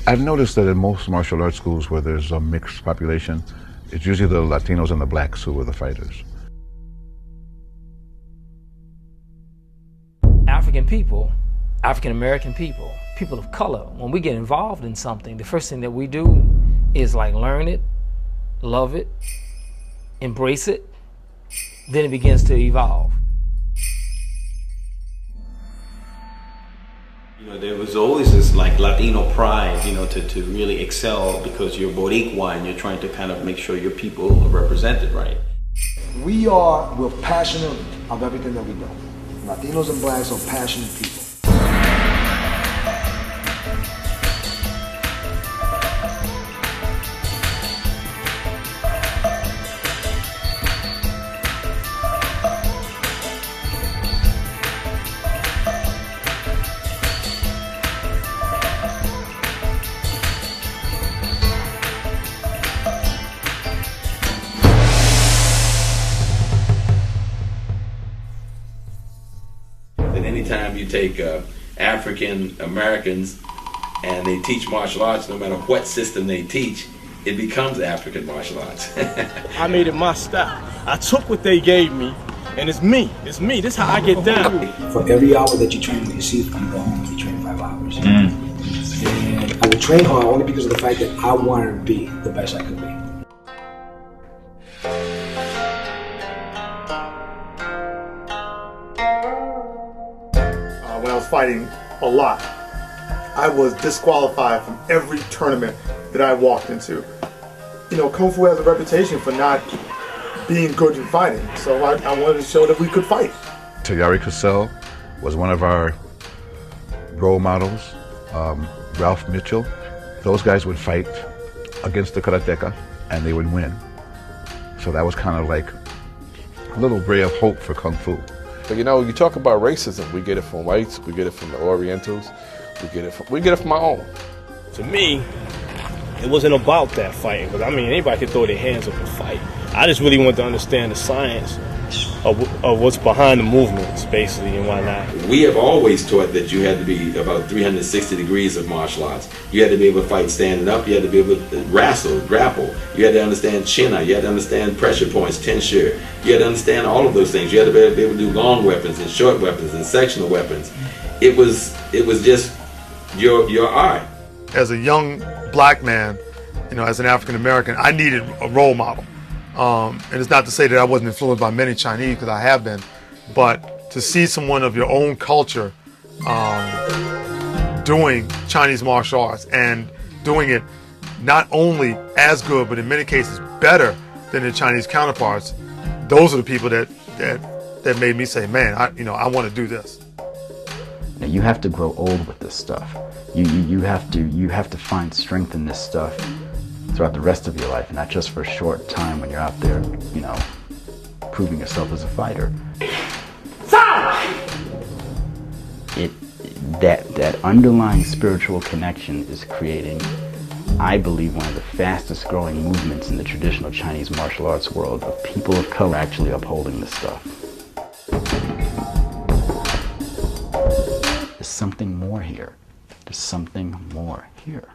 I've noticed that in most martial arts schools where there's a mixed population, it's usually the Latinos and the blacks who are the fighters. African people, African American people, people of color, when we get involved in something, the first thing that we do is like learn it, love it, embrace it, then it begins to evolve. You know, there was always this like Latino pride, you know, to really excel because you're Boricua and you're trying to kind of make sure your people are represented right. We're passionate of everything that we do. Latinos and blacks are passionate people. Anytime you take African Americans and they teach martial arts, no matter what system they teach, it becomes African martial arts. I made it my style. I took what they gave me, and it's me. It's me. This is how I get down. For every hour that you train with your seat, you go home and you train 5 hours. And I would train hard only because of the fact that I wanted to be the best I could be. When I was fighting a lot, I was disqualified from every tournament that I walked into. You know, Kung Fu has a reputation for not being good in fighting, so I wanted to show that we could fight. Tary was one of our role models. Ralph Mitchell. Those guys would fight against the karateka and they would win. So that was kind of like a little ray of hope for Kung Fu. But you know, you talk about racism, we get it from whites, we get it from the Orientals, we get it from our own. To me, it wasn't about that fighting, because I mean, anybody could throw their hands up and fight. I just really wanted to understand the science of what's behind the movements, basically, and whatnot. We have always taught that you had to be about 360 degrees of martial arts. You had to be able to fight standing up, you had to be able to wrestle, grapple, you had to understand china, you had to understand pressure points, tensure, you had to understand all of those things. You had to be able to do long weapons and short weapons and sectional weapons. It was just your art. As a young black man, you know, as an African American, I needed a role model. And it's not to say that I wasn't influenced by many Chinese, because I have been, but to see someone of your own culture doing Chinese martial arts and doing it not only as good, but in many cases better than their Chinese counterparts, those are the people that made me say, man, I want to do this. Now, you have to grow old with this stuff. You have to find strength in this stuff throughout the rest of your life, and not just for a short time when you're out there, you know, proving yourself as a fighter. That underlying spiritual connection is creating, I believe, one of the fastest growing movements in the traditional Chinese martial arts world of people of color actually upholding this stuff. There's something more here. There's something more here.